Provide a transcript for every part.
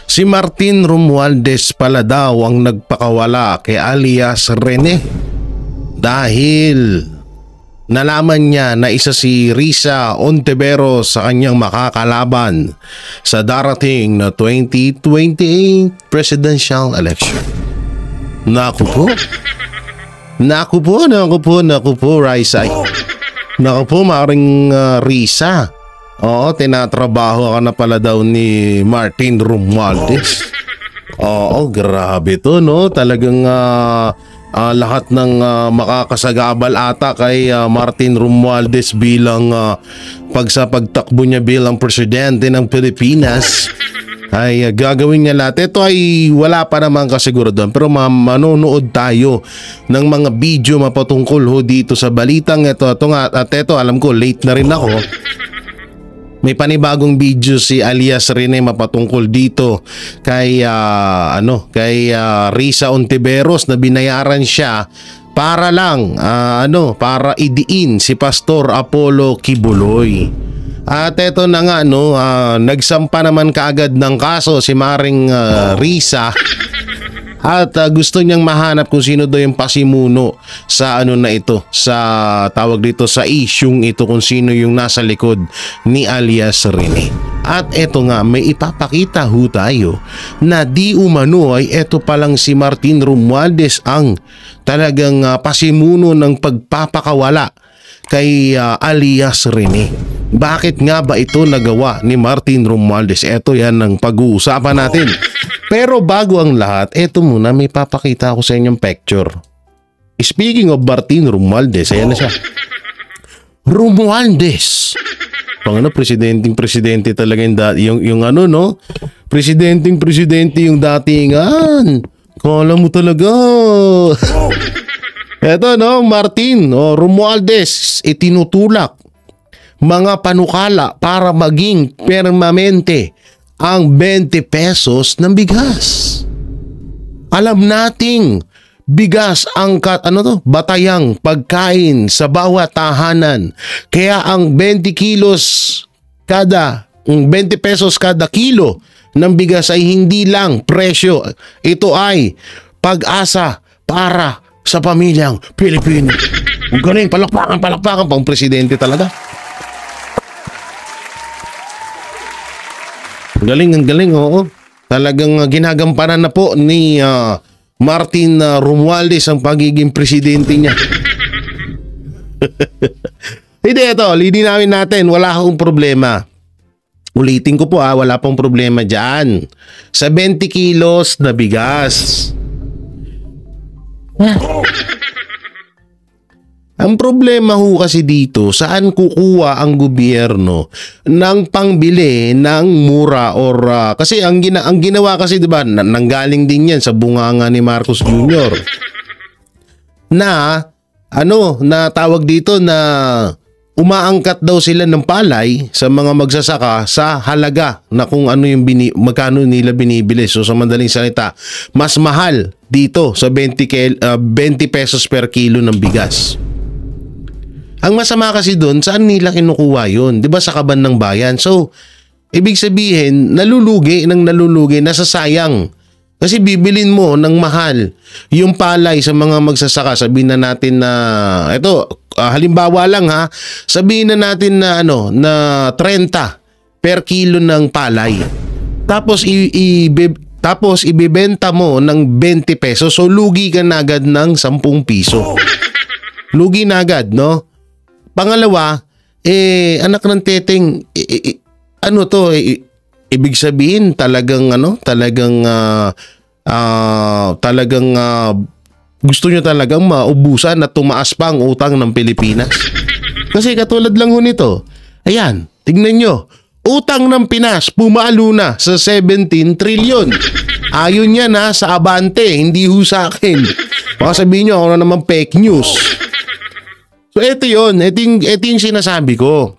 Si Martin Romualdez pala daw ang nagpakawala kay alias Rene dahil nalaman niya na isa si Risa Ontiveros sa kanyang makakalaban sa darating na 2028 presidential election. Naku po, Risa. Naku po, maring Risa. Oo, tinatrabaho ka na pala daw ni Martin Romualdez. Oo, grabe to, no? Talagang lahat ng makakasagabal ata kay Martin Romualdez bilang pagtakbo niya bilang presidente ng Pilipinas ay gagawin niya lahat. Ito ay wala pa naman kasiguraduhan, pero manonood tayo ng mga video mapatungkol ho dito sa balitang ito. At ito, alam ko late na rin ako. May panibagong video si alias Rene mapatungkol dito kay Risa Ontiveros na binayaran siya para lang para idiin si Pastor Apollo Kibuloy. At eto na nga nagsampa naman kaagad ng kaso si Maring Risa at gusto niyang mahanap kung sino daw yung pasimuno sa sa tawag dito sa isyung ito, kung sino yung nasa likod ni alias Rene. At eto nga, may ipapakita ho tayo na di umano ay eto palang si Martin Romualdez ang talagang pasimuno ng pagpapakawala kay alias Rene. Bakit nga ba ito nagawa ni Martin Romualdez? Eto yan ang pag-uusapan natin. Pero bago ang lahat, eto muna, may papakita ako sa inyong picture. Speaking of Martin Romualdez, ayan na siya. Romualdez. Presidente talaga yung presidente yung datingan. Kala mo talaga. Eto Martin Romualdez itinutulak mga panukala para maging permanente ang 20 pesos ng bigas. Alam nating bigas ang batayang pagkain sa bawat tahanan. Kaya ang 20 pesos kada kilo ng bigas ay hindi lang presyo. Ito ay pag-asa para sa pamilyang Pilipino. Ang galing, palakpakan pang presidente talaga. Ang galing, oo. Talagang ginagampanan na po ni Martin Romualdez ang pagiging presidente niya. Hindi, ito, lininawin natin, wala akong problema. Ulitin ko po wala pong problema dyan. Sa 20 kilos na bigas. Ang problema ho kasi dito, saan kukuha ang gobyerno ng pangbili ng mura kasi ang ginawa kasi 'di ba, nanggaling din 'yan sa bunganga ni Marcos Jr. na tawag dito na umaangkat daw sila ng palay sa mga magsasaka sa halaga na kung ano yung magkano nila binibili. So sa madaling salita, mas mahal dito sa 20 pesos per kilo ng bigas. Ang masama kasi doon, saan nila kinukuha yun? 'Di ba sa kaban ng bayan? So, ibig sabihin, nalulugi, nasasayang. Kasi bibilin mo ng mahal yung palay sa mga magsasaka. Sabihin na natin na, halimbawa lang sabihin na natin na na 30 per kilo ng palay. Tapos ibebenta mo ng 20 pesos. So, lugi ka na agad ng 10 piso. Lugi na agad, no? Pangalawa, anak ng teteng, ibig sabihin talagang gusto nyo talagang maubusan at tumaas pa ang utang ng Pilipinas. Kasi katulad lang ho nito, ayan, tignan nyo, utang ng Pinas pumalo na sa 17 trilyon. Ayon yan sa Abante, hindi ho sa akin. Baka sabihin nyo, ako na naman fake news. So ito yun, ito yung sinasabi ko.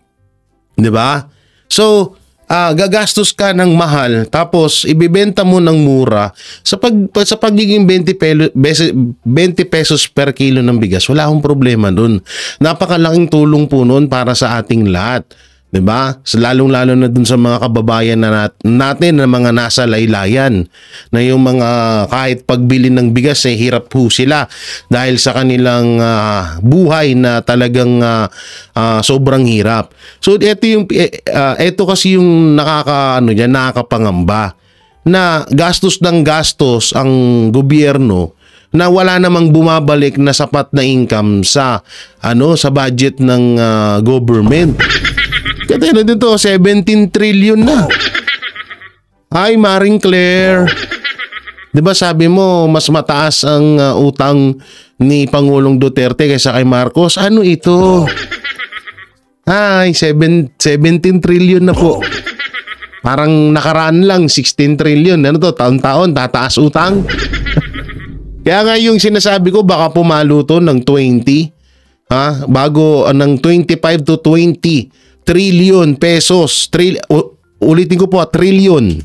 'Di ba? So, gagastos ka ng mahal tapos ibibenta mo ng mura sa pagiging 20 pesos per kilo ng bigas. Wala akong problema doon. Napakalaking tulong po noon para sa ating lahat. 'Di ba? Lalong-lalo na dun sa mga kababayan natin na mga nasa laylayan, na yung mga kahit pagbili ng bigas hirap po sila dahil sa kanilang buhay na talagang sobrang hirap. So ito kasi yung nakakapangamba na gastos ng gastos ang gobyerno na wala namang bumabalik na sapat na income sa sa budget ng government. Kaya na dito, 17 trillion na. Ay, Maring Claire. 'Di ba sabi mo, mas mataas ang utang ni Pangulong Duterte kaysa kay Marcos? Ano ito? Ay, 17 trillion na po. Parang nakaraan lang, 16 trillion. Ano to, taon-taon, tataas utang? Kaya nga yung sinasabi ko, baka pumalo to ng 20. Bago ng 25 to 20 trillion pesos. Ulitin ko po, trillion.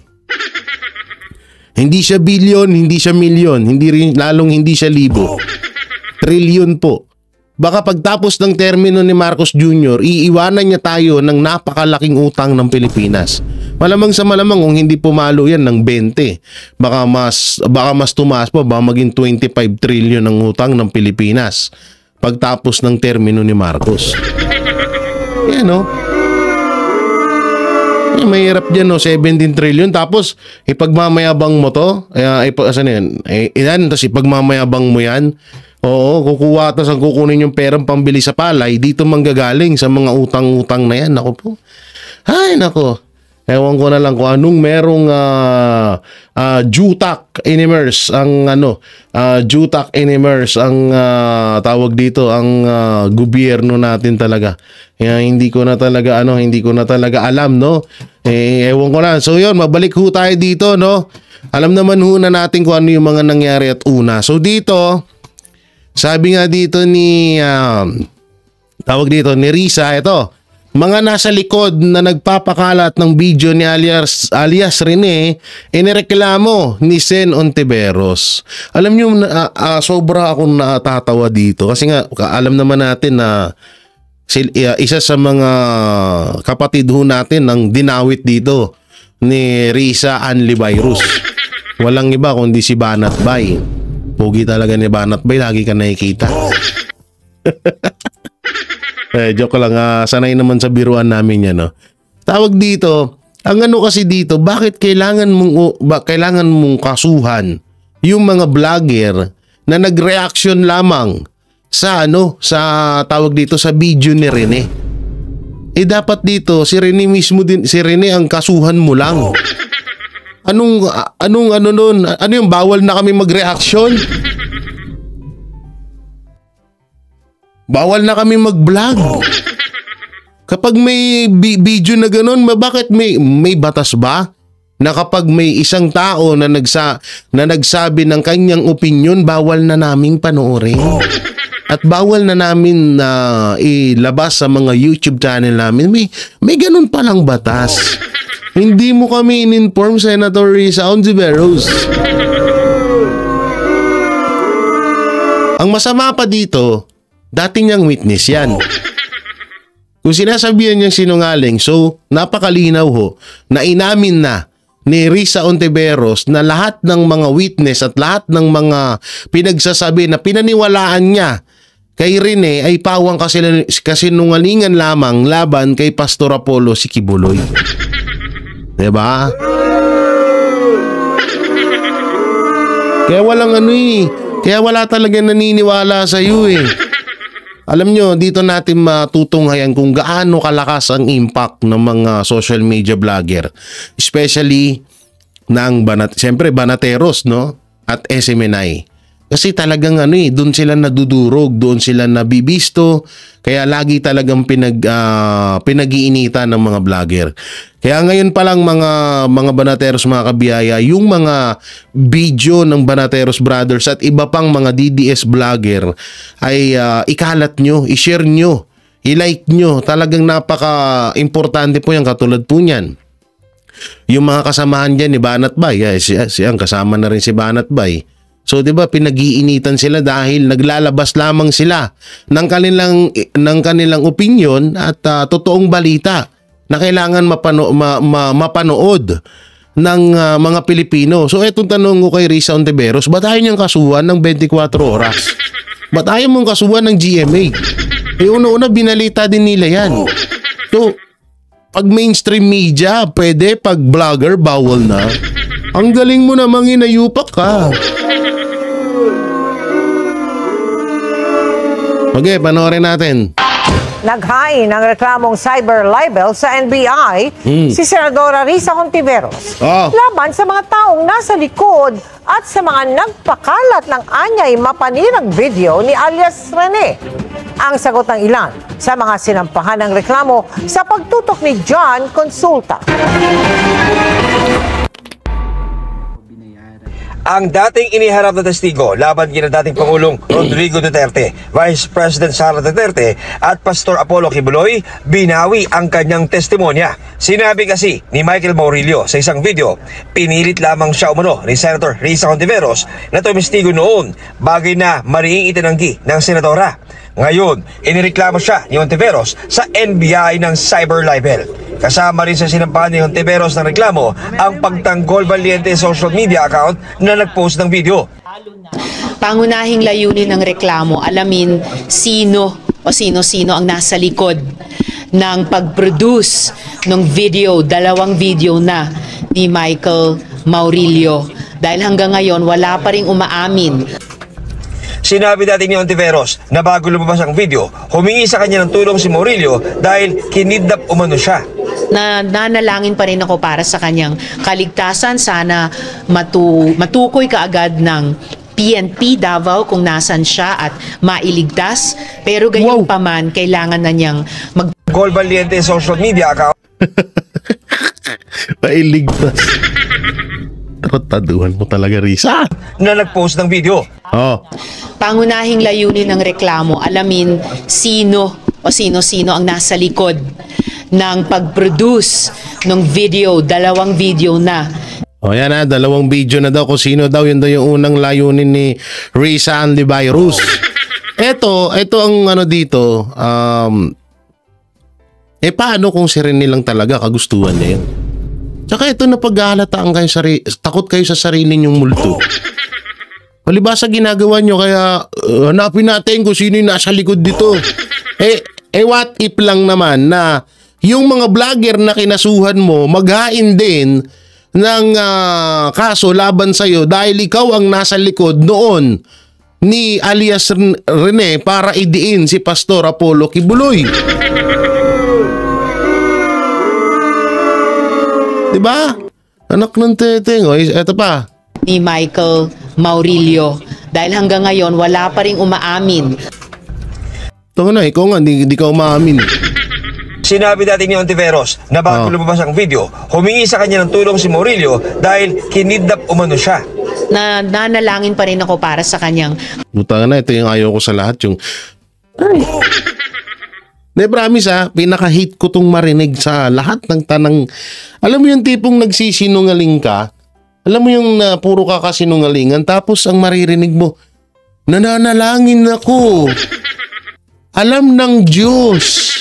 Hindi siya billion, hindi siya milyon, lalong hindi siya libo. Trillion po. Baka pagtapos ng termino ni Marcos Jr., iiwanan niya tayo ng napakalaking utang ng Pilipinas. Malamang sa malamang kung hindi pumalo yan ng 20, baka mas tumaas pa, baka maging 25 trillion ang utang ng Pilipinas pagtapos ng termino ni Marcos. Yan mahirap dyan 17 trillion tapos ipagmamayabang mo to, tapos ipagmamayabang mo yan. Oo, kukuha tapos ang kukunin yung perang pambili sa palay, dito manggagaling sa mga utang-utang na yan. Nako po. Ay, nako. Ewan ko na lang kung anong merong Jutak Inimers ang Jutak Inimers ang tawag dito, ang gobyerno natin talaga. Kaya hindi ko na talaga alam, no. Ewan ko na. So yun, mabalik ho tayo dito, no. Alam naman ho na natin kung ano yung mga nangyari at una. So dito, sabi nga dito ni ni Risa, ito, mga nasa likod na nagpapakalat ng video ni alias Rene, inireklamo ni Sen Ontiveros. Alam niyo, sobra akong natatawa dito kasi nga alam naman natin na isa sa mga kapatid ho natin ng dinawit dito ni Risa Anlivirus. Walang iba kundi si Banat Bay. Pogi talaga ni Banat Bay, lagi ka nakikita. Joke lang, sanay naman sa biruan namin yan, no. Tawag dito, ang kasi dito, bakit kailangan mong kasuhan yung mga vlogger na nag-reaction lamang sa tawag dito sa video ni Rene? Dapat dito si Rene mismo din, si Rene ang kasuhan mo lang. Anong nun? Ano yung bawal na kami mag-reaction? Bawal na kami mag-vlog. Kapag may video na ganun, bakit may batas ba na kapag may isang tao na nagsabi ng kanyang opinion, bawal na naming panoorin? At bawal na namin ilabas sa mga YouTube channel namin. May ganun palang batas. Hindi mo kami in-inform, Senator Risa Ontiveros. Ang masama pa dito, dating niyang witness yan. Kung sinasabihan niyang sinungaling, so napakalinaw ho na inamin na ni Risa Ontiveros na lahat ng mga witness at lahat ng mga pinagsasabi na pinaniwalaan niya kay Rene ay pawang kasinungalingan lamang laban kay Pastor Apollo si Kibuloy. Diba? Kaya kaya wala talaga naniniwala sa iyo Alam nyo, dito natin matutunghayan kung gaano kalakas ang impact ng mga social media vlogger. Especially ng siyempre Banateros, no? At SMNI. Kasi talagang doon sila nadudurog, doon sila nabibisto, kaya lagi talagang pinag-iinitan ng mga vlogger. Kaya ngayon pa lang mga Banateros, mga kabiyaya, yung mga video ng Banateros Brothers at iba pang mga DDS vlogger ay ikalat nyo, i-share nyo, i-like nyo. Talagang napaka-importante po yan, katulad po niyan. Yung mga kasamahan dyan ni Banat Bay, siyang kasama na rin si Banat Bay. So 'di ba pinag-iinitan sila dahil naglalabas lamang sila ng kanilang opinion at totoong balita na kailangan mapanood ng mga Pilipino. So etong tanong ko kay Risa Ontiveros, ba't ayaw niyang kasuhan ng 24 oras? Ba't ayaw mong kasuhan ng GMA? Una-una binalita din nila yan. So pag mainstream media, pwede. Pag vlogger, bawal na. Ang galing mo namang inayupak ka. Okay, panoorin natin. Naghain ng reklamong cyber libel sa NBI si Senadora Risa Hontiveros laban sa mga taong nasa likod at sa mga nagpakalat ng anyay mapanirang video ni alias Rene. Ang sagot ng ilan sa mga sinampahan ng reklamo sa pagtutok ni John Consulta. Ang dating iniharap na testigo laban kina dating Pangulong Rodrigo Duterte, Vice President Sara Duterte at Pastor Apollo Kibuloy, binawi ang kanyang testimonya. Sinabi kasi ni Michael Maurilio sa isang video, pinilit lamang siya umano ni Senator Risa Hontiveros na tumestigo noon, bagay na mariing itinanggi ng senadora. Ngayon, inireklamo siya ni Hontiveros sa NBI ng cyber libel. Kasama rin sa sinampahan ni Hontiveros ng reklamo ang pagtanggol valiente social media account na nagpost ng video. Pangunahing layunin ng reklamo, alamin sino o sino-sino ang nasa likod ng pag-produce ng video, 2 video na ni Michael Maurilio. Dahil hanggang ngayon, wala pa ring umaamin. Sinabi dati ni Hontiveros na bago lumabas ang video, humingi sa kanya ng tulong si Maurilio dahil kinidnap umano siya. Nanalangin pa rin ako para sa kanyang kaligtasan. Sana matukoy kaagad ng PNP Davao kung nasan siya at mailigtas. Pero gayon pa man, kailangan na niyang Gol Valiente social media account. Mailigtas. Taduhan mo talaga, Risa. Na nagpost ng video. Pangunahing layunin ng reklamo, alamin sino o sino-sino ang nasa likod ng pag-produce ng video, 2 video na. Yan na, 2 video na daw kung sino daw. Yun daw yung unang layunin ni Risa Ontiveros. Ito ang ano dito, paano kung si Rene lang talaga kagustuhan niya yun? Tsaka ito na paghahalataan kayo, takot kayo sa sarili niyong multo. Palibasa ginagawa nyo, kaya hanapin natin kung sino yung nasa likod dito. What if lang naman na yung mga vlogger na kinasuhan mo maghain din ng kaso laban sa'yo dahil ikaw ang nasa likod noon ni alias Rene para idiin si Pastor Apollo Kibuloy. Diba? Anak ng teteng. Eto pa. Ni Michael Maurilio. Dahil hanggang ngayon, wala pa rin umaamin. Ito nga na, ikaw nga, hindi ka umaamin. Sinabi dati ni Hontiveros na bago lumabas ang video, humingi sa kanya ng tulong si Maurilio dahil kinidnap umano siya. Nanalangin pa rin ako para sa kanyang. Buta na, ito yung ayaw ko sa lahat. Yung promise pinaka-hate ko tong marinig sa lahat ng tanang. Alam mo yung tipong nagsisinungaling ka? Alam mo yung puro ka kasinungalingan tapos ang maririnig mo, nananalangin ako. Alam ng Diyos.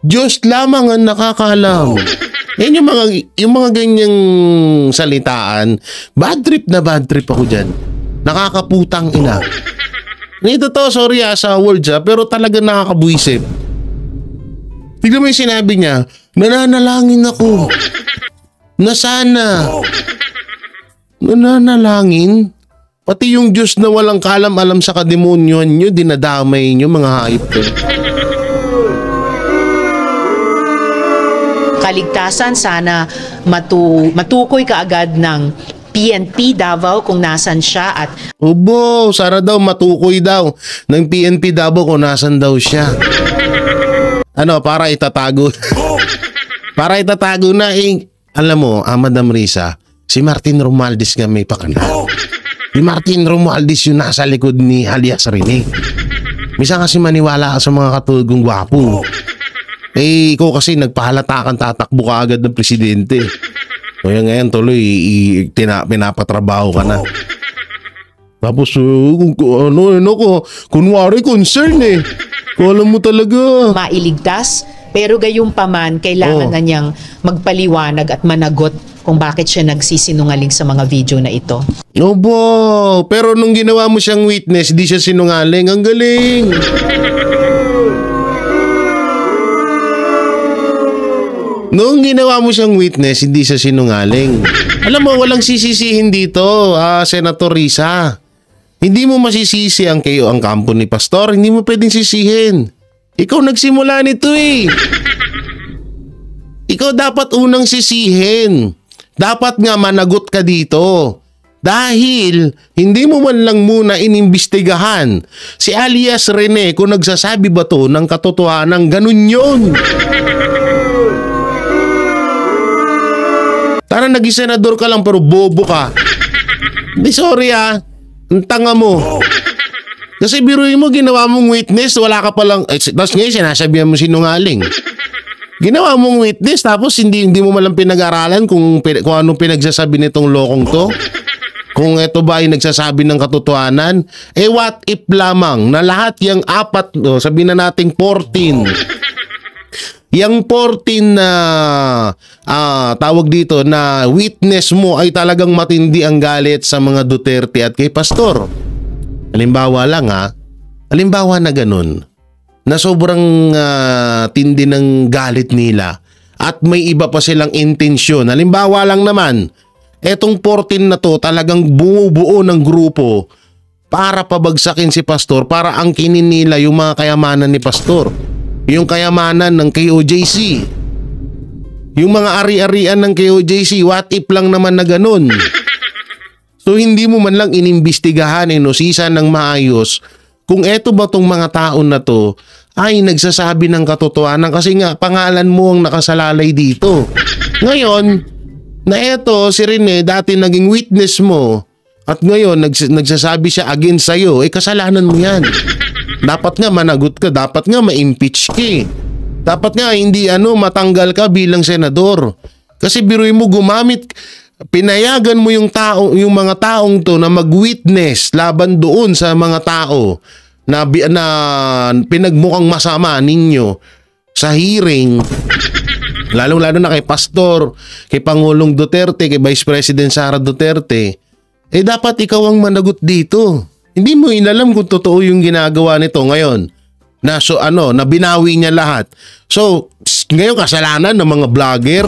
Diyos lamang ang nakakaalam. Yan yung mga ganyang salitaan. Bad trip ako dyan. Nakakaputang ina. Nito to, sorry sa words pero talaga nakakabuisip. Tignan mo yung sinabi niya, nananalangin ako. Na sana. Nananalangin? Pati yung Diyos na walang kalam-alam sa kademonyohan nyo, dinadamay nyo mga hayop ko. Kaligtasan, sana matukoy kaagad ng PNP Davao kung nasan siya at sana daw matukoy daw ng PNP Davao kung nasan daw siya. Para itatago. Para itatago na alam mo, Madam Risa, si Martin Romualdez nga may pakana. Si Martin Romualdez yung nasa likod ni alias Rene. Misa kasi maniwala ka sa mga katulgong gwapo. Ikaw kasi nagpahalata kang tatakbo ka agad ng presidente. Kaya ngayon tuloy, pinapatrabaho ka na. Tapos, kunwari concern Kung alam mo talaga. mailigtas. Pero gayunpaman, kailangan na niyang magpaliwanag at managot kung bakit siya nagsisinungaling sa mga video na ito. Obo, pero nung ginawa mo siyang witness, di siya sinungaling. Ang galing! Noong ginawa mo siyang witness, hindi siya sinungaling. Alam mo, walang sisisihin dito, Senator Risa. Hindi mo masisisi ang kampo ni Pastor. Hindi mo pwedeng sisihin. Ikaw nagsimula nito eh. Ikaw dapat unang sisihin. Dapat nga managot ka dito. Dahil hindi mo man lang muna inimbestigahan si alias Rene kung nagsasabi ba to ng katotohanan, ganun yun. Tara, naging senador ka lang pero bobo ka. Di sorry ang tanga mo. Kasi biruin mo, ginawa mong witness, wala ka palang, tapos ngayon sinasabihan mo sinungaling. Ginawa mong witness, tapos hindi mo malang pinag-aralan kung anong pinagsasabi nitong lokong to. Kung ito ba ay nagsasabi ng katotohanan. What if lamang na lahat yung apat, sabihin na nating 14. Yung 14 na tawag dito na witness mo ay talagang matindi ang galit sa mga Duterte at kay Pastor. Halimbawa lang halimbawa na ganun, na sobrang tindi ng galit nila at may iba pa silang intensyon. Halimbawa lang naman, etong 14 na to talagang bumubuo ng grupo para pabagsakin si Pastor, para angkinin nila yung mga kayamanan ni Pastor. Yung kayamanan ng KOJC. Yung mga ari-arian ng KOJC, what if lang naman na ganun. So hindi mo man lang inimbestigahan, inusisa ng maayos kung eto ba tong mga taon na to ay nagsasabi ng katotohanan, kasi nga pangalan mo ang nakasalalay dito. Ngayon, na eto si Rene dati naging witness mo at ngayon nagsasabi siya against sa'yo, kasalanan mo yan. Dapat nga managot ka, dapat nga ma-impeach ka. Dapat nga hindi matanggal ka bilang senador. Kasi biruin mo pinayagan mo yung mga taong to na mag-witness laban doon sa mga tao na pinagmukhang masama ninyo sa hearing. Lalo na kay Pastor, kay Pangulong Duterte, kay Vice President Sara Duterte. Dapat ikaw ang managot dito. Hindi mo inalam kung totoo yung ginagawa nito ngayon. Na binawi niya lahat. So, ngayon kasalanan ng mga vlogger.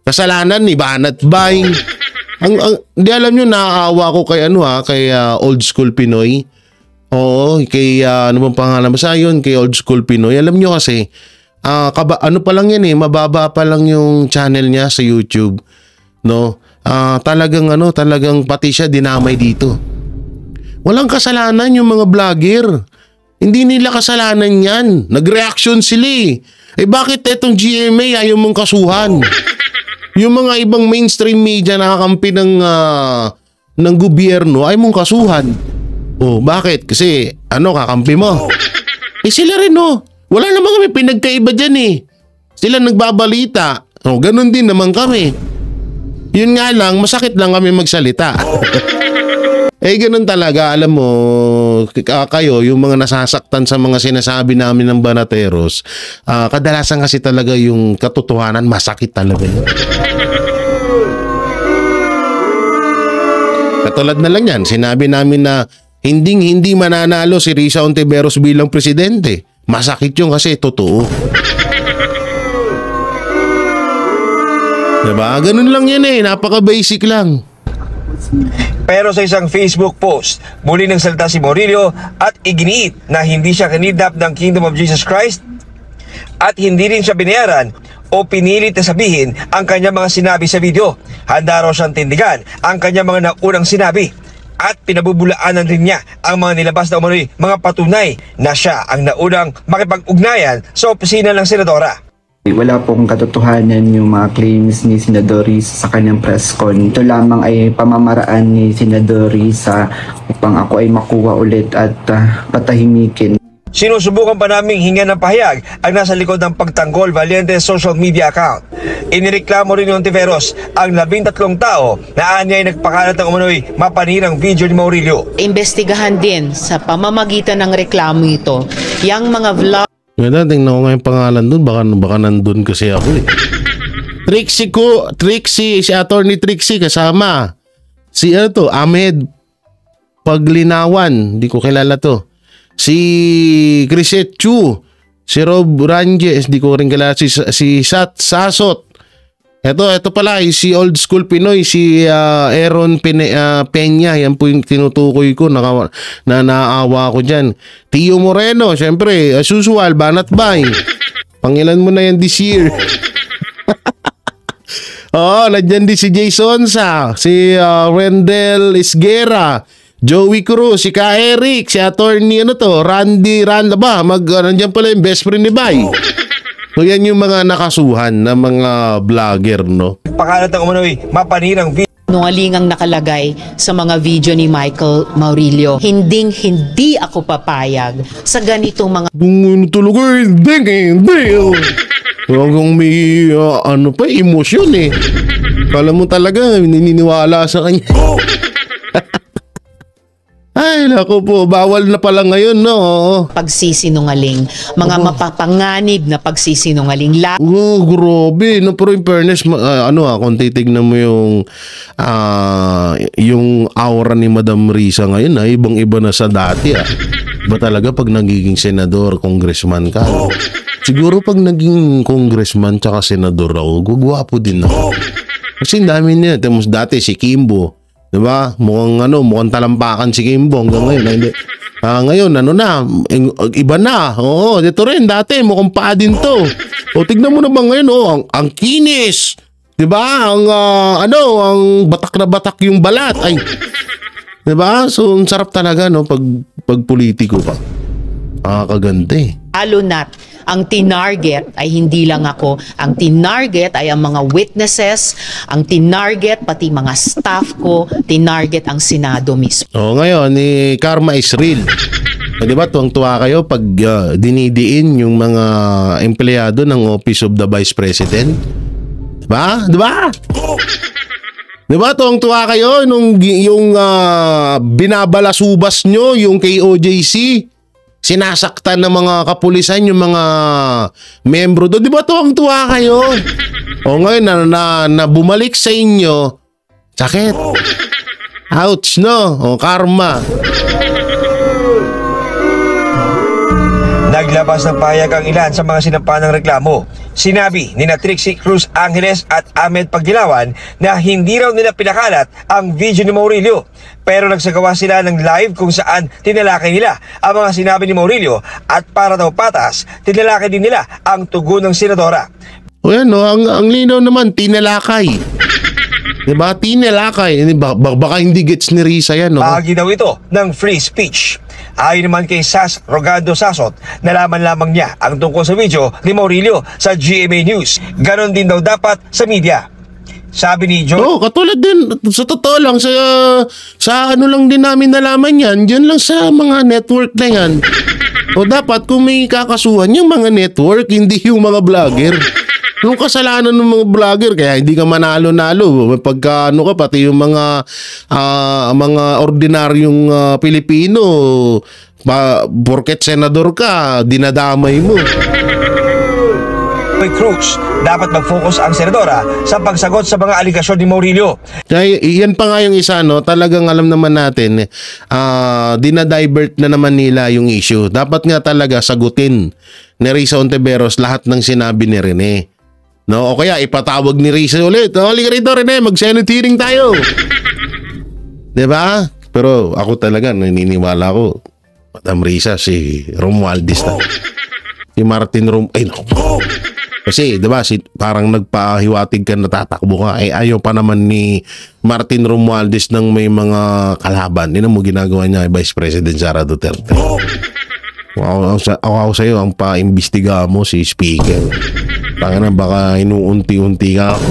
Kasalanan ni Banat Bay. Di alam nyo, naaawa ko kay kay Old School Pinoy. Oo, kay ano bang pangalan ba yun? Kay Old School Pinoy. Alam nyo kasi, pa lang yan mababa pa lang yung channel niya sa YouTube. No? Talagang pati siya dinamay dito. Walang kasalanan yung mga vlogger. Hindi nila kasalanan yan. Nag-reaction sila bakit etong GMA ayaw mong kasuhan? Yung mga ibang mainstream media nakakampi ng gobyerno ay mong kasuhan. Bakit? Kasi kakampi mo. Sila rin wala naman kami pinagkaiba dyan Sila nagbabalita. Ganun din naman kami. Yun nga lang, masakit lang kami magsalita. Ganun talaga, alam mo, kayo, yung mga nasasaktan sa mga sinasabi namin ng Banateros, kadalasan kasi talaga yung katotohanan, masakit talaga yun. Katulad na lang yan, sinabi namin na hindi mananalo si Risa Hontiveros bilang presidente. Masakit yun kasi totoo. Diba? Ganun lang yan napaka-basic lang. Pero sa isang Facebook post, muli nagsalita si Murillo at iginiit na hindi siya kinidnap ng Kingdom of Jesus Christ at hindi rin siya binayaran o pinilit na sabihin ang kanyang mga sinabi sa video. Handa raw siyang tindigan ang kanyang mga naunang sinabi at pinabubulaanan rin niya ang mga nilabas na umano'y mga patunay na siya ang naunang makipag-ugnayan sa opisina ng senadora. Wala pong katotohanan yung mga claims ni Senador Risa sa kanyang press con. Ito lamang ay pamamaraan ni Senador Risa upang ako ay makuha ulit at patahimikin. Sinusubukan pa naming hingan ng pahayag ang nasa likod ng pagtanggol Valiente social media account. Inireklamo rin ni Hontiveros ang 13 tao na anya ay nagpakalat ng umano'y mapanirang video ni Murillo. Imbestigahan din sa pamamagitan ng reklamo ito, yung mga vlog Ganda, tingnan ko nga yung pangalan dun. Baka nandun kasi ako eh. Trixie, si Attorney Trixie kasama. Si ano to, Ahmed Paglinawan. Hindi ko kilala to. Si Chrisette Chu. Si Rob Ranges. Hindi ko rin kilala. Si Sasot. Ito pala, si Old School Pinoy, si Aaron Peña, yan po yung tinutukoy ko, na naawa ko dyan. Tio Moreno, syempre, as usual, Banat Bay. Pangilan mo na yan this year. Oo, nandyan din si Jason Sa, si Rendel Isguera, Joey Cruz, si Ka Eric, si Attorney, Randy ba? Nandyan pala yung best friend ni Bay. So yan yung mga nakasuhan na mga vlogger, no? Pakalat ng umano'y mapanirang video. Nungalingang nakalagay sa mga video ni Michael Maurilio. Hindi ako papayag sa ganitong mga Kung talaga, hindi. Hanggang may, emosyon eh. Kala mo talaga, naniniwala sa kanya. Ay, naku po, bawal na pala ngayon, no? pagsisinungaling, mga mapapanganib na pagsisinungaling. Oh, grabe. No, pero in fairness, kung titignan mo yung aura ni Madam Risa ngayon, ibang-iba na sa dati, Iba talaga pag nagiging senador, congressman ka. No? Siguro pag naging congressman tsaka senador ako, gugwapo din ako. Kasi dami niya. Dati si Kimbo, diba? Mukhang talampakan si Kimbo hanggang ngayon. Hindi. Ngayon, iba na. Oo, dito rin, dati, mukhang paa din to. O, tignan mo naman ngayon, ang kinis. Diba? Ang batak na batak yung balat. Ay, diba? So, ang sarap talaga, no, pag politiko pa. Kaganda eh. Lalo na't ang tinarget ay hindi lang ako. Ang tinarget ay ang mga witnesses, ang tinarget pati mga staff ko, tinarget ang Senado mismo. Ngayon, ni Karma is real. Diba, tuwang-tuwa kayo pag dinidiin yung mga empleyado ng Office of the Vice President? Diba? Diba, tuwang-tuwa kayo nung yung binabalasubas nyo, yung kay OJC? Sinasaktan ng mga kapulisan yung mga membro doon. Di ba tuwang-tuwa kayo? O ngayon na bumalik sa inyo, sakit. Ouch, no? O karma. Naglabas ng pahayag ang ilan sa mga sinampa ng reklamo. Sinabi ni Trixie Cruz Angeles at Ahmed Pagdilawan na hindi raw nila pinakalat ang video ni Maurilio. Pero nagsagawa sila ng live kung saan tinalakay nila ang mga sinabi ni Maurilio at para daw patas, tinalakay din nila ang tugon ng senadora. O yan, no? Ang linaw naman, tinalakay. Diba? Tinalakay. Baka hindi gets ni Risa yan, no? Bahagi daw ito ng free speech. Ayon naman kay Sas Rogando Sasot, nalaman lamang niya ang tungkol sa video ni Maurilio sa GMA News. Ganon din daw dapat sa media. Sabi ni Joe. Katulad din, sa totoo lang, sa ano lang din namin nalaman yan, dyan lang sa mga network na yan. O dapat kung may kakasuhan yung mga network, hindi yung mga vlogger. Yung kasalanan ng mga vlogger, kaya hindi ka manalo-nalo. Pagka pati yung mga ordinaryong Pilipino, porket senador ka, dinadamay mo. Cruz, dapat mag-focus ang senadora sa pagsagot sa mga aligasyon ni Maurilio. Yan pa nga yung isa, no? Talagang alam naman natin, dinadivert na naman nila yung issue. Dapat nga talaga sagutin ni Risa Hontiveros lahat ng sinabi ni Rene. No? O kaya ipatawag ni Risa ulit. Halika rito, Rene, mag-senate hearing tayo. Diba? Pero ako talaga, naniniwala ko, Madam Risa, si Romualdez na. Si Martin ay naku. Kasi, diba, parang nagpahiwatig ka, natatakbo ka. Ayaw pa naman ni Martin Romualdez ng may mga kalaban. Yun mo ginagawa niya, Vice President Sara Duterte. Ako sa'yo, ang pa-imbestiga mo si Speaker. Baka inuunti-unti ka ako.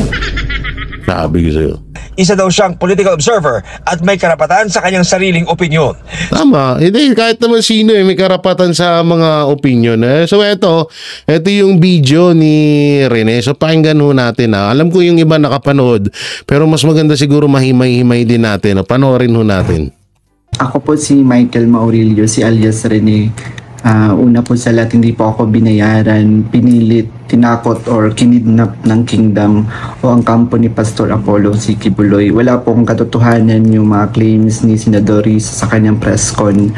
Sabi ko sa'yo. Isa daw siyang political observer at may karapatan sa kanyang sariling opinyon. Tama. Kahit naman sino may karapatan sa mga opinyon. So ito yung video ni Rene. So pakinggan ho natin. Alam ko yung iba nakapanood, pero mas maganda siguro mahimay-himay din natin. Panoorin ho natin. Ako po si Michael Maurilio, si alias Rene. Una po sa lahat, hindi po ako binayaran, pinilit, tinakot or kinidnap ng Kingdom o ang kampo ni Pastor Apollo C. Kibuloy. Wala pong katotohanan yung mga claims ni Senador Risa sa kanyang press con.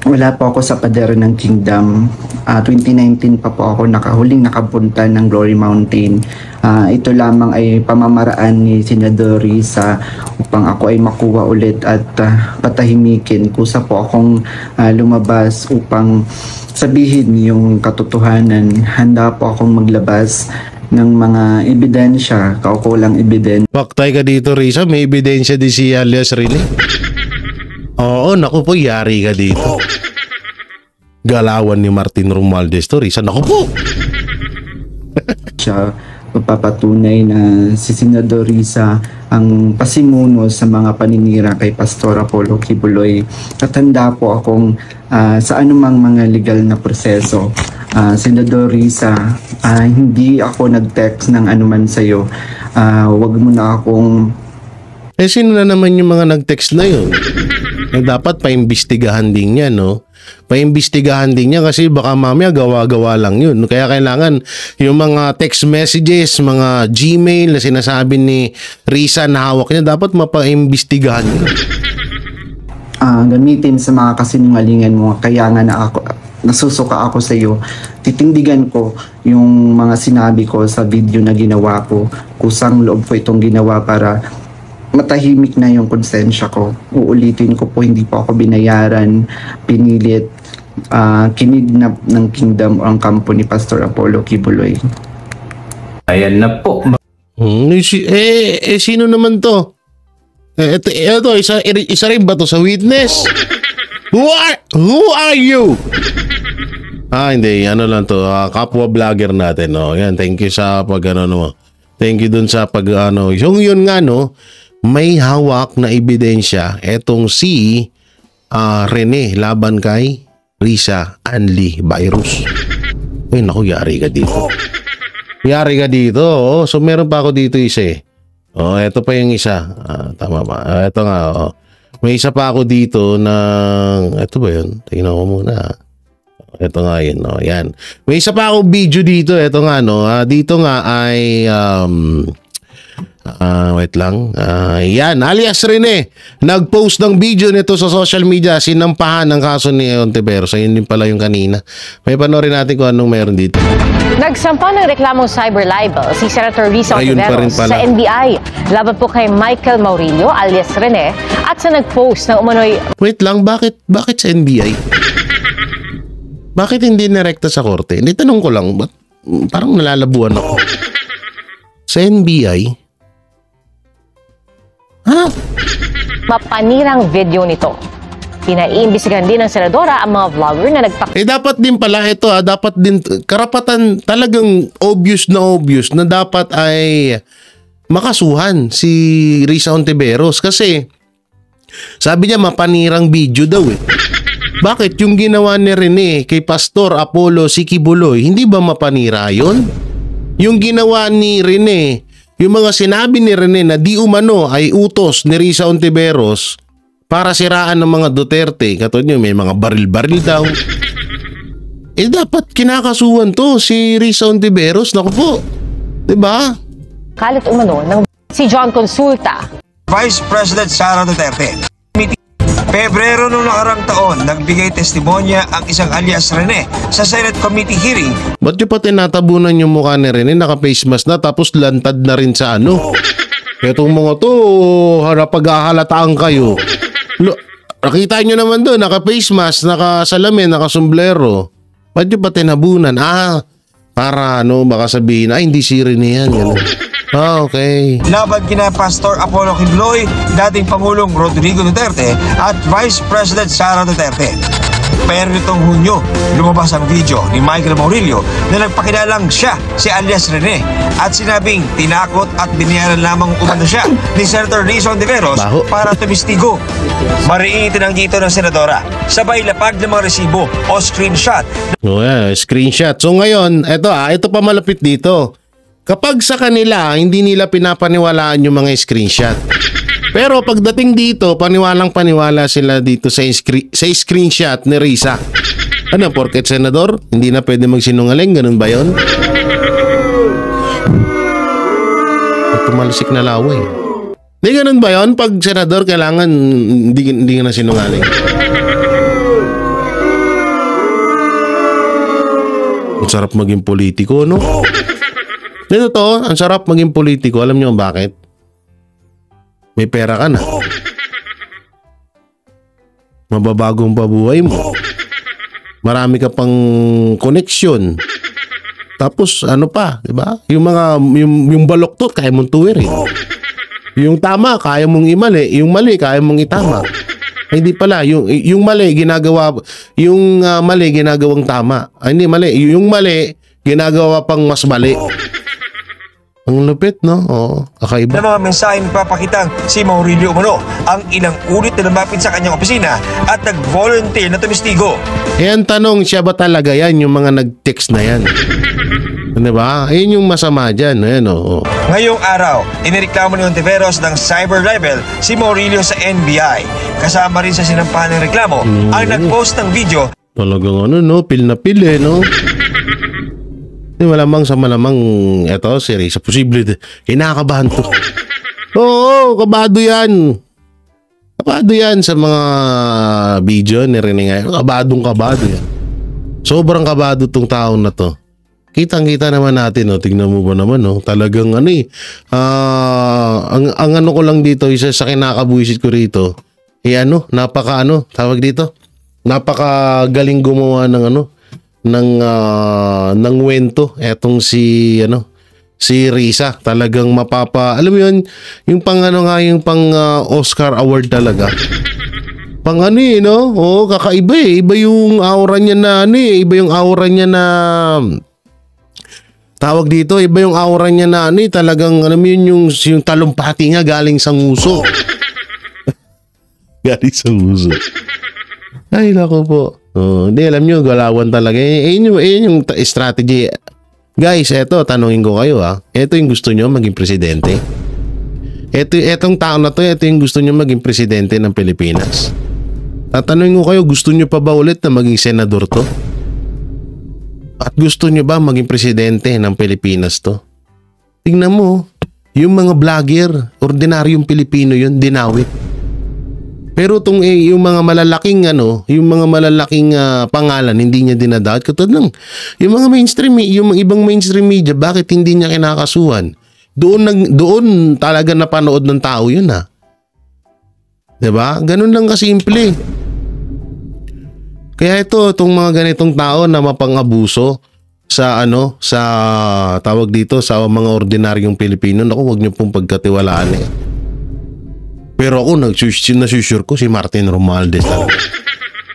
Wala po ako sa pader ng Kingdom. 2019 pa po ako huling nakapunta ng Glory Mountain. Ito lamang ay pamamaraan ni Senador Risa upang ako ay makuha ulit at patahimikin. Kusa po akong lumabas upang sabihin yung katotohanan. Handa po akong maglabas ng mga ebidensya, kaukulang ebidensya. Paktay ka dito, Risa. May ebidensya di si alias Rene. Oo, naku po, yari ka dito. Galawan ni Martin Romualdez to, Risa. Naku po! Siya mapapatunay na si Senador Risa ang pasimuno sa mga paninira kay Pastor Apollo Kibuloy. At handa po akong sa anumang mga legal na proseso. Senador Risa, hindi ako nag-text ng anuman sa'yo. Wag mo na akong... Sino na naman yung mga nag-text na yun? Dapat paimbestigahan din niya, no? Paimbestigahan din niya kasi baka mamaya gawa-gawa lang yun. Kaya kailangan yung mga text messages, mga Gmail na sinasabi ni Risa na hawak niya, dapat mapaimbestigahan niya. Gamitin sa mga kasinungalingan mo. Kaya nga nasusuka ako sa iyo. Titindigan ko yung mga sinabi ko sa video na ginawa ko. Kusang loob ko itong ginawa para matahimik na yung konsensya ko. Uulitin ko po, hindi po ako binayaran, pinilit, kinidnap ng Kingdom o ang kampo ni Pastor Apollo Kibuloy. Ayan na po. Sino naman to? Ito, isa rin ba to sa witness? Who are you? Hindi, ano lang to, kapwa vlogger natin, no. Yan, thank you sa thank you dun sa yun nga, no. May hawak na ebidensya etong si Rene laban kay Risa Anli Virus. Ay naku, yari ka dito. Yari ka dito. Oh. So meron pa ako dito isa eh. Oh, eto pa yung isa. Tama ba? Eto nga. Oh. May isa pa ako dito ng... Eto ba yun? Tingnan ko muna. Eto nga yun. Oh. Yan. May isa pa ako video dito. Eto nga. No? Dito nga ay... wait lang. Yan, alias Rene. Nag-post ng video nito sa social media. Sinampahan ng kaso ni Ontiveros. Ayun din pala yung kanina. May panoorin natin kung anong meron dito. Nagsampa ng reklamong cyber libel si Senator Risa Ontiveros sa NBI. Laban po kay Michael Maurilio alias Rene at sa nag-post na umano'y... Wait lang, bakit sa NBI? Bakit hindi nirekta sa korte? Hindi, tanong ko lang. Parang nalalabuan ako. Sa NBI? Mapanirang video nito. Pinaiimbestigahan din ng senadora ang mga vlogger na dapat din pala ito, dapat din karapatan, talagang obvious na dapat ay makasuhan si Risa Ontiveros kasi sabi niya mapanirang video daw eh. Bakit yung ginawa ni Rene kay Pastor Apollo C. Kibuloy, hindi ba mapanira yun? Yung ginawa ni Rene, yung mga sinabi ni Rene na di umano ay utos ni Risa Ontiveros para siraan ng mga Duterte. Katulad nyo, may mga baril-baril daw. Dapat kinakasuhan to si Risa Ontiveros. Naku po. Diba? Kalit umano ng si John Consulta. Vice President Sara Duterte. Pebrero noong nakarang taon, nagbigay testimonya ang isang alias Rene sa Senate Committee hearing. Ba't yung pa tinatabunan yung mukha ni Rene, naka-face mask na tapos lantad na rin sa ano? Etong mga to, pag-ahalataan kayo. Nakita nyo naman doon, naka-face mask, naka-salamin, naka-sombrero. Ba't yung pa tinabunan? Para baka sabihin, hindi si Rene yan. Okay. Laban kina Pastor Apollo Kibuloy, dating Pangulong Rodrigo Duterte at Vice President Sara Duterte. Pero nitong Hunyo, lumabas ang video ni Michael Maurilio na nagpakilalang siya si alias Rene at sinabing tinakot at binayaran lamang umano siya ni Senator Risa Ontiveros para tumistigo. Mariing itinanggi ito ng senadora, sabay lapag ng mga resibo o screenshot. Screenshot. So ngayon, ito pa malapit dito. Kapag sa kanila, hindi nila pinapaniwalaan yung mga screenshot. Pero pagdating dito, paniwalang paniwala sila dito sa screenshot ni Risa. Ano, porket senador, hindi na pwede magsinungaling, ganun ba yun? Tumalsik na laway. Hindi ganun ba yun? Pag senador, kailangan hindi na sinungaling. Ang sarap maging politiko, no? Dito to, ang sarap maging politiko. Alam niyo bakit? May pera ka na. Mababagong pabuhay mo. Marami ka pang koneksyon. Tapos ano pa, 'di ba? Yung baloktot kaya mong tuwirin. Yung tama kaya mong imali, yung mali kaya mong itama. Ay, hindi pala, yung mali mali ginagawang tama. Ay, hindi mali, yung mali ginagawa pang mas mali. Ang lupit, no? Oo, kakaiba. Na mga mensaheng papakitang si Maurilio Umano ang ilang ulit na lumapit sa kanyang opisina at nag-volunteer na tumistigo. Ang tanong, siya ba talaga yan, yung mga nag-text na yan? Diba? Ayun yung masama dyan. Ayan, oo. Ngayong araw, inireklamo ni Ontiveros ng cyber libel si Maurilio sa NBI. Kasama rin sa sinampahan ng reklamo ang nag-post ng video. Talagang pil na pil no? Malamang eto, si Risa, posible, kinakabahan to. Oo, kabado yan. Kabado yan sa mga video ni Rene ngayon. Kabado yan. Sobrang kabado tong taong na to. Kitang-kita naman natin, no? Tingnan mo ba naman, no? Talagang ang ano ko lang dito, isa sa kinakabuisit ko rito, tawag dito, napakagaling gumawa ng wento etong si Risa. Talagang alam mo yun, yung pang Oscar award talaga. Pang kakaiba eh. Iba yung aura niya tawag dito, iba yung aura niya na talagang yung talumpati nga galing sa nguso. Galing sa nguso. Ay, nako po. Hindi, alam nyo, galawan talaga. Yun yung strategy. Guys, eto, tanungin ko kayo Eto yung gusto nyo maging presidente? Etong tao na to, eto yung gusto nyo maging presidente ng Pilipinas? Tatanungin ko kayo, gusto nyo pa ba ulit na maging senador to? At gusto nyo ba maging presidente ng Pilipinas to? Tingnan mo, yung mga vlogger, ordinaryong Pilipino yun, dinawit. Pero yung mga malalaking pangalan hindi niya dinadawat. Katulad ng yung mga mainstream, yung ibang mainstream media, bakit hindi niya kinakasuhan? Doon talaga napanood ng tao yun 'Di ba? Ganun lang kasimple. Kaya itong mga ganitong tao na mapang-abuso sa tawag dito sa mga ordinaryong Pilipino, naku, wag niyo pong pagkatiwalaan Pero ako, nasusure ko si Martin Romualdez talaga.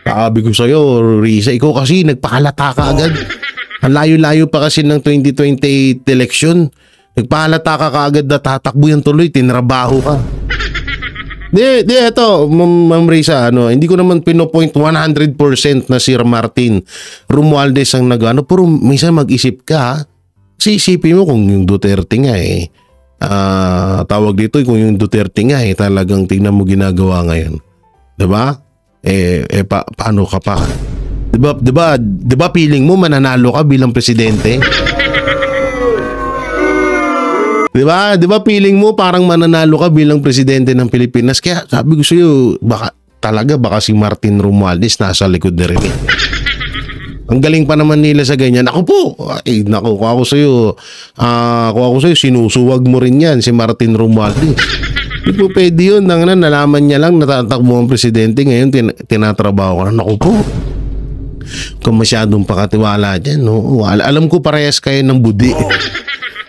Sabi ko sa'yo, Risa, ikaw kasi nagpakalata ka agad. Ang layo-layo pa kasi ng 2028 election. Nagpakalata ka agad na tatakbo yan tuloy, tinrabaho ka. Ito, Ma'am Risa, hindi ko naman pinopoint 100% na si Martin Romualdez ang pero minsan mag-isip ka, kasi isipin mo kung yung Duterte nga tawag dito, kung yung Duterte nga talagang tingnan mo ginagawa ngayon. 'Di ba? Paano ka pa? 'Di ba feeling mo mananalo ka bilang presidente? 'Di ba feeling mo parang mananalo ka bilang presidente ng Pilipinas? Kaya sabi ko sa iyo, baka si Martin Romualdez nasa likod na rin Ang galing pa naman nila sa ganyan. Ako po, kung ako sa'yo, sinusuwag mo rin yan, si Martin Romualdez. Hindi po pwede yun. Nalaman niya lang natatakbo ang presidente. Ngayon, tinatrabaho ka na. Naku po. Kung masyadong pakatiwala dyan, alam ko parehas kayo ng budi.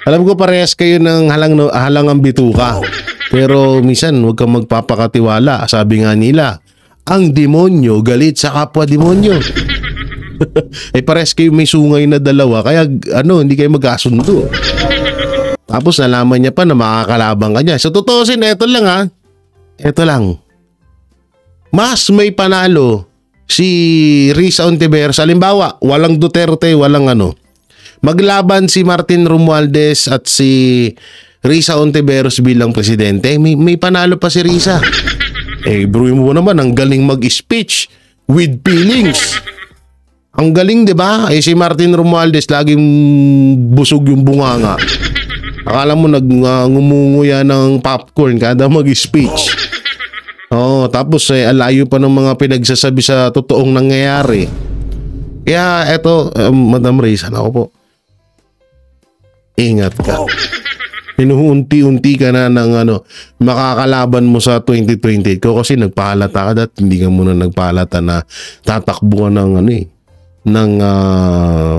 Alam ko parehas kayo ng halangang bituka. Pero minsan, huwag kang magpapakatiwala. Sabi nga nila, ang demonyo galit sa kapwa demonyo. Parehas kayo may sungay na dalawa, kaya hindi kayo magkasundo. Tapos nalaman niya pa na makakalabang ka niya. So tutusin, eto lang Eto lang. Mas may panalo si Risa Ontiveros. Halimbawa, walang Duterte, walang Maglaban si Martin Romualdez at si Risa Hontiveros bilang presidente, may panalo pa si Risa. Bro mo naman, ang galing mag-speech with feelings. Ang galing, di ba? Si Martin Romualdez, laging busog yung bunganga. Akala mo ngumunguya ng popcorn kada mag-speech. Tapos alayo pa ng mga pinagsasabi sa totoong nangyayari. Kaya eto, Madam Risa, ako po. Ingat ka. Hinuunti-unti ka na ng makakalaban mo sa 2028 ko kasi nagpahalata ka at hindi ka muna nagpahalata na tatakbo ka ng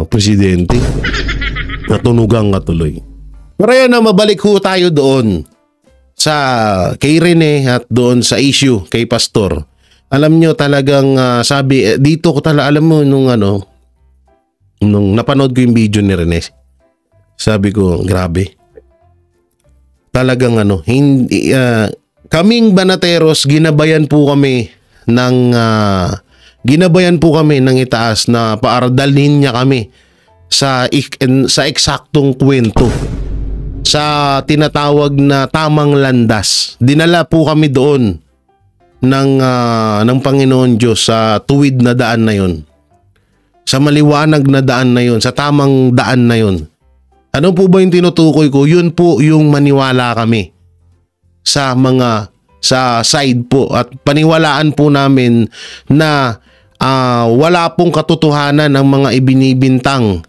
presidente. Natunugang ka tuloy. Pero yan na, mabalik ho tayo doon sa kay Rene at doon sa issue kay Pastor. Alam nyo talagang sabi, dito ko talaga, alam mo nung napanood ko yung video ni Rene, sabi ko, grabe. Talagang hindi, kaming Banateros, ginabayan po kami ng itaas na paardalhin niya kami sa eksaktong kwento, sa tinatawag na tamang landas. Dinala po kami doon ng Panginoon Diyos sa tuwid na daan na yon, sa maliwanag na daan na yon, sa tamang daan na yon. Ano po ba yung tinutukoy ko? Yun po yung maniwala kami sa side po, at paniwalaan po namin na wala pong katotohanan ang mga ibinibintang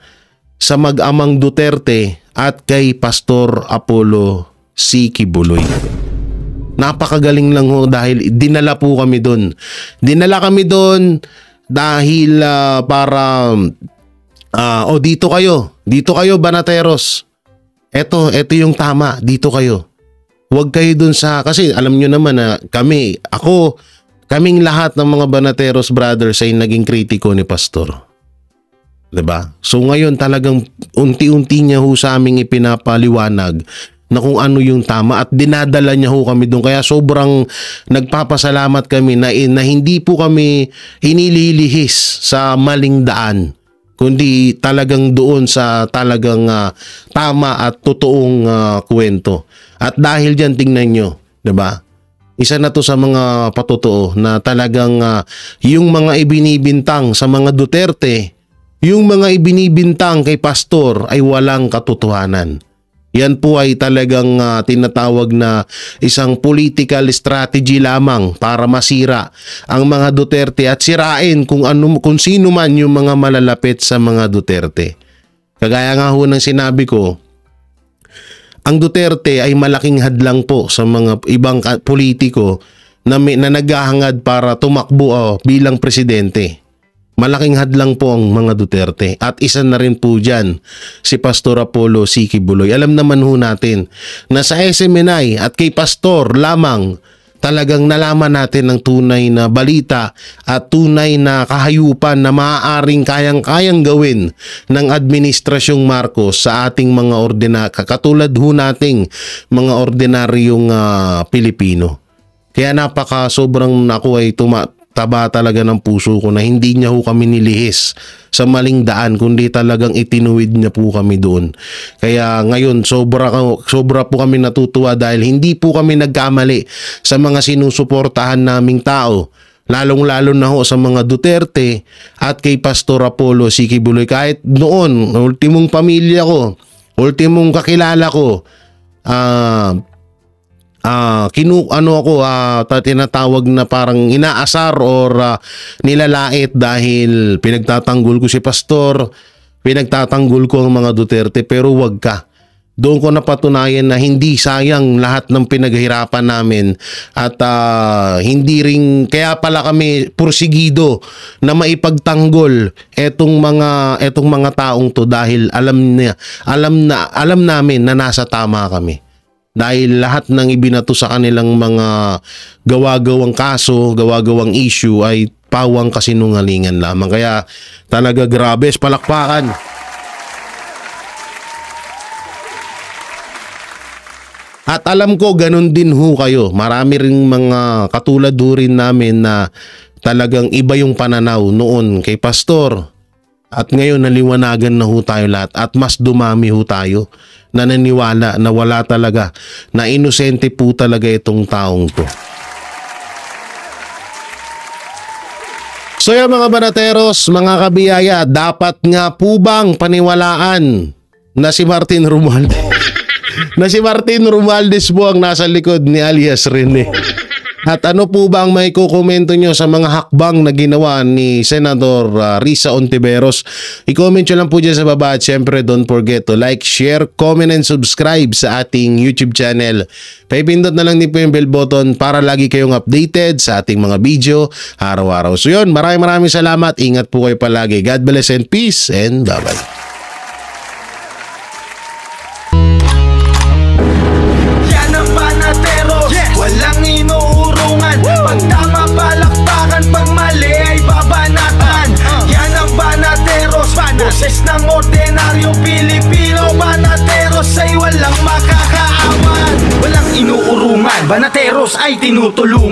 sa mag-amang Duterte at kay Pastor Apollo C. Kibuloy. Napakagaling lang ho dahil dinala po kami doon. Dinala kami doon dahil para dito kayo Banateros. Ito yung tama, dito kayo. Huwag kayo dun kasi alam nyo naman na kaming lahat ng mga Banateros brothers ay naging kritiko ni Pastor. 'Di ba? So ngayon talagang unti-unti niya ho sa aming ipinapaliwanag na kung ano yung tama at dinadala niya ho kami doon. Kaya sobrang nagpapasalamat kami na hindi po kami hinililihis sa maling daan, kundi talagang doon sa talagang tama at totoong kwento. At dahil diyan, tingnan nyo, 'di ba? Isa na to sa mga patotoo na talagang yung mga ibinibintang sa mga Duterte, yung mga ibinibintang kay Pastor ay walang katotohanan. Yan po ay talagang tinatawag na isang political strategy lamang para masira ang mga Duterte at sirain kung sino man yung mga malalapit sa mga Duterte. Kagaya nga ho ng sinabi ko, ang Duterte ay malaking hadlang po sa mga ibang politiko na naghahangad para tumakbo bilang presidente. Malaking hadlang po ang mga Duterte at isa na rin po dyan si Pastor Apollo C. Kibuloy. Alam naman ho natin na sa SMNI at kay Pastor lamang talagang nalaman natin ng tunay na balita at tunay na kahayupan na maaaring kayang-kayang gawin ng Administrasyong Marcos sa ating mga katulad ho nating mga ordinaryong Pilipino. Kaya sobrang ako ay taba talaga ng puso ko na hindi niya ho kami nilihis sa maling daan, kundi talagang itinuwid niya po kami doon. Kaya ngayon sobra po kami natutuwa dahil hindi po kami nagkamali sa mga sinusuportahan naming tao, lalong-lalo na ho sa mga Duterte at kay Pastor Apollo C. Kibuloy. Kahit noon, ultimong pamilya ko, ultimong kakilala ko, tinatawag na parang inaasar or nilalait dahil pinagtatanggol ko si Pastor, pinagtatanggol ko ang mga Duterte. Pero wag ka. Doon ko napatunayan na hindi sayang lahat ng pinaghirapan namin at hindi rin kaya pala kami pursigido na maipagtanggol etong mga taong to dahil alam namin na nasa tama kami. Dahil lahat ng ibinato sa kanilang mga gawa-gawang kaso, gawa-gawang issue ay pawang kasinungalingan lamang. Kaya talaga grabe, palakpakan. At alam ko ganun din ho kayo. Marami ring mga katulad ho rin namin na talagang iba yung pananaw noon kay Pastor. At ngayon naliwanagan na ho tayo lahat at mas dumami ho tayo na naniwala na wala talaga, na inosente po talaga itong taong to. So yan mga banateros, mga kabiyaya, dapat nga po bang paniwalaan na si Martin Romualdez na si Martin Romualdez po ang nasa likod ni alias Rene? At ano po ba ang may kukomento nyo sa mga hakbang na ginawa ni Senador Risa Hontiveros? I-comment nyo lang po dyan sa baba at syempre don't forget to like, share, comment, and subscribe sa ating YouTube channel. Paipindot na lang din po yung bell button para lagi kayong updated sa ating mga video araw-araw. So yun, maraming salamat. Ingat po kayo palagi. God bless and peace and bye-bye. Walang inuurungan, pag tama palakpakan, pag mali ay babanatan. Yan ang Banateros, boses ng ordinaryong Pilipino. Banateros ay walang makakaawan, walang inuurungan, Banateros ay tinutulungan.